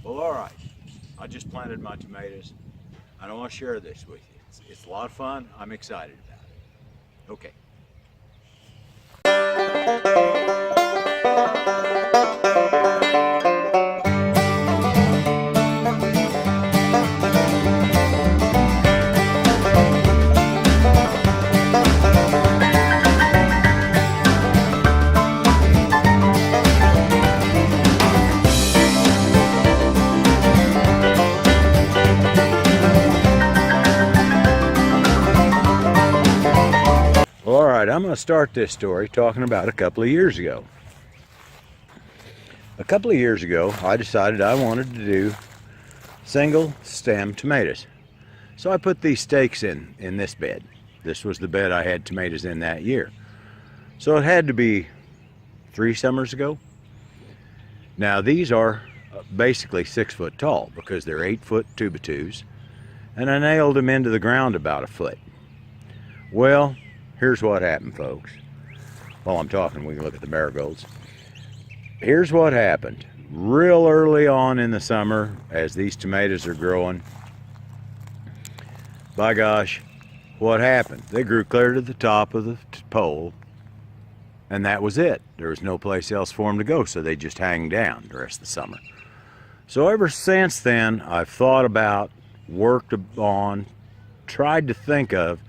Well, all right. I just planted my tomatoes, and I want to share this with you. It's a lot of fun. I'm excited about it. Okay. Well, all right, I'm going to start this story talking about a couple of years ago. A couple of years ago, I decided I wanted to do single stem tomatoes. So I put these stakes in this bed. This was the bed I had tomatoes in that year. So it had to be 3 summers ago. Now these are basically 6 foot tall because they're 8 foot 2x2s, and I nailed them into the ground about a foot. Well, here's what happened, folks. While I'm talking, we can look at the marigolds. Here's what happened. Real early on in the summer, as these tomatoes are growing, by gosh, what happened? They grew clear to the top of the pole, and that was it. There was no place else for them to go, so they just hang down the rest of the summer. So ever since then, I've thought about, worked on, tried to think of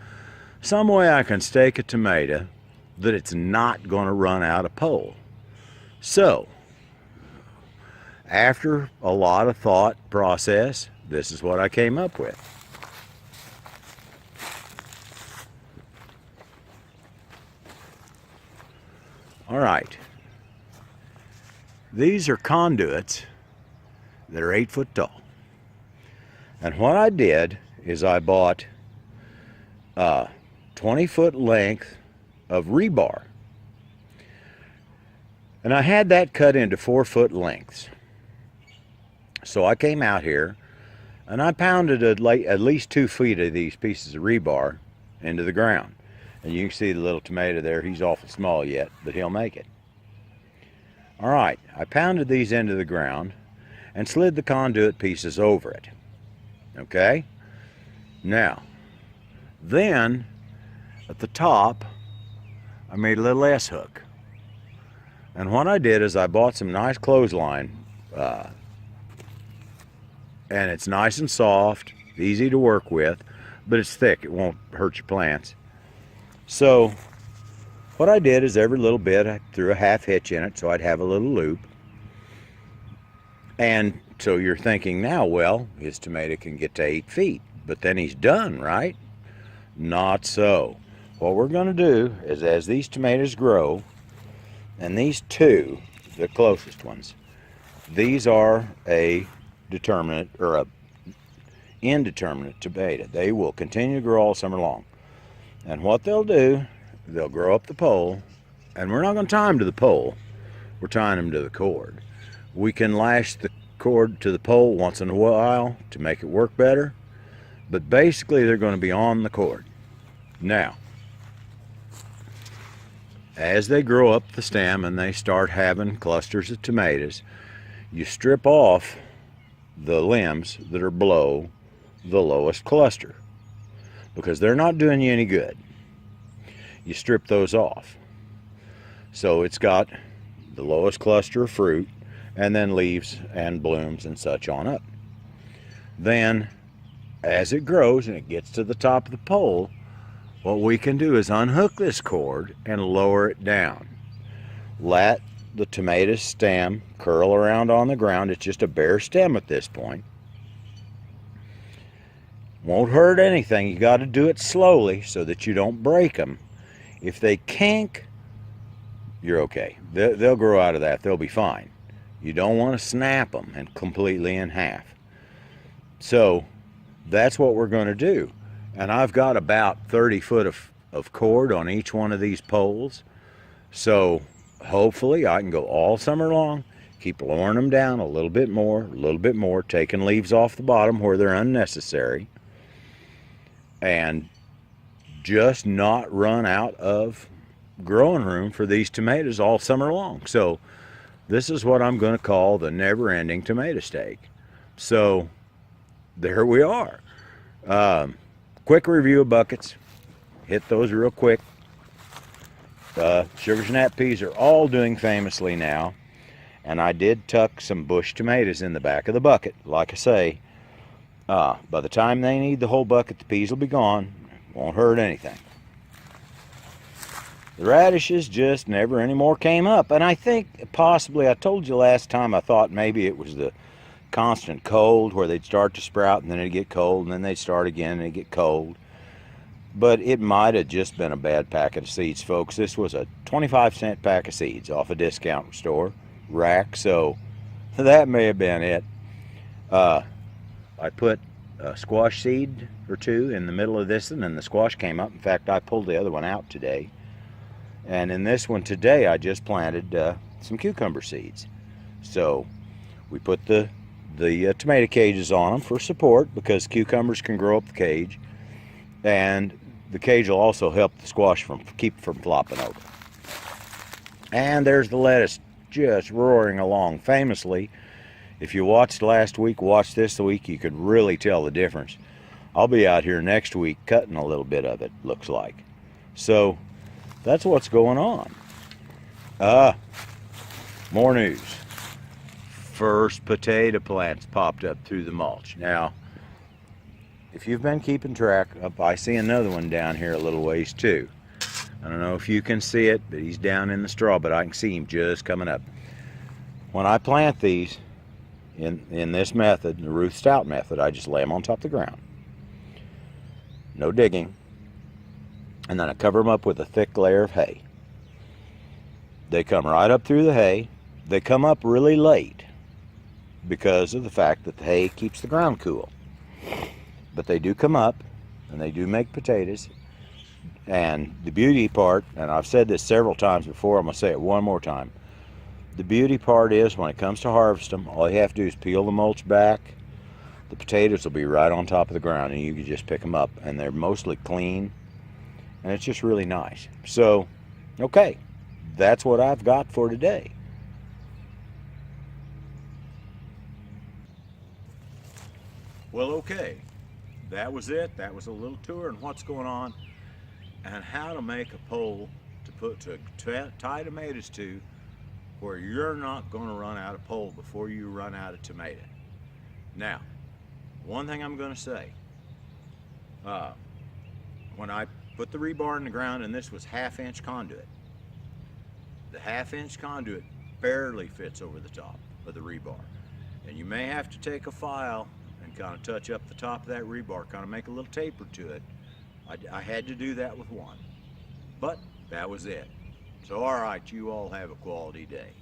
some way I can stake a tomato that it's not going to run out of pole. So, after a lot of thought process, this is what I came up with. All right, these are conduits that are 8 foot tall. And what I did is I bought 20-foot length of rebar. And I had that cut into 4-foot lengths. So I came out here and I pounded at least 2 feet of these pieces of rebar into the ground. And you can see the little tomato there. He's awful small yet, but he'll make it. All right, I pounded these into the ground and slid the conduit pieces over it. Okay? Now, then at the top, I made a little S-hook. And what I did is I bought some nice clothesline, and it's nice and soft, easy to work with, but it's thick. It won't hurt your plants. So what I did is every little bit I threw a half hitch in it so I'd have a little loop. And so you're thinking now, well, his tomato can get to 8 feet, but then he's done, right? Not so. What we're going to do is, as these tomatoes grow, and these two, the closest ones, these are a determinate or a indeterminate tomato. They will continue to grow all summer long. And what they'll do, they'll grow up the pole, and we're not going to tie them to the pole. We're tying them to the cord. We can lash the cord to the pole once in a while to make it work better, but basically they're going to be on the cord. Now, as they grow up the stem and they start having clusters of tomatoes, you strip off the limbs that are below the lowest cluster because they're not doing you any good. You strip those off. So it's got the lowest cluster of fruit and then leaves and blooms and such on up. Then as it grows and it gets to the top of the pole, what we can do is unhook this cord and lower it down. Let the tomato stem curl around on the ground. It's just a bare stem at this point. Won't hurt anything. You got to do it slowly so that you don't break them. If they kink, you're okay. They'll grow out of that. They'll be fine. You don't want to snap them and completely in half. So that's what we're going to do. And I've got about 30 foot of cord on each one of these poles. So hopefully I can go all summer long, keep lowering them down a little bit more, taking leaves off the bottom where they're unnecessary, and just not run out of growing room for these tomatoes all summer long. So this is what I'm going to call the never-ending tomato stake. So there we are. Quick review of buckets. Hit those real quick. Sugar snap peas are all doing famously now. And I did tuck some bush tomatoes in the back of the bucket. Like I say, by the time they need the whole bucket, the peas will be gone. Won't hurt anything. The radishes just never any more came up. And I think possibly, I told you last time, I thought maybe it was the constant cold where they'd start to sprout and then it'd get cold and then they'd start again and it'd get cold. But it might have just been a bad packet of seeds, folks. This was a 25-cent pack of seeds off a discount store rack, so that may have been it. I put a squash seed or two in the middle of this one, and the squash came up. In fact, I pulled the other one out today. And in this one today, I just planted some cucumber seeds. So we put the tomato cages on them for support, because cucumbers can grow up the cage, and the cage will also help the squash keep from flopping over. And there's the lettuce just roaring along. Famously, if you watched last week, watch this week, you could really tell the difference. I'll be out here next week cutting a little bit of it, looks like. So that's what's going on. More news. First potato plants popped up through the mulch. Now, if you've been keeping track, I see another one down here a little ways too. I don't know if you can see it, but he's down in the straw, but I can see him just coming up. When I plant these in this method, the Ruth Stout method, I just lay them on top of the ground. No digging. And then I cover them up with a thick layer of hay. They come right up through the hay. They come up really late because of the fact that the hay keeps the ground cool. But they do come up, and they do make potatoes. And the beauty part, and I've said this several times before, I'm going to say it one more time. The beauty part is, when it comes to harvest them, all you have to do is peel the mulch back. The potatoes will be right on top of the ground, and you can just pick them up. And they're mostly clean, and it's just really nice. So, okay, that's what I've got for today. Well, okay. That was it. That was a little tour on what's going on and how to make a pole to tie tomatoes to, where you're not going to run out of pole before you run out of tomato. Now, one thing I'm going to say, when I put the rebar in the ground, and this was 1/2-inch conduit, the 1/2-inch conduit barely fits over the top of the rebar, and you may have to take a file and kind of touch up the top of that rebar, kind of make a little taper to it. I had to do that with one, but that was it. So all right, you all have a quality day.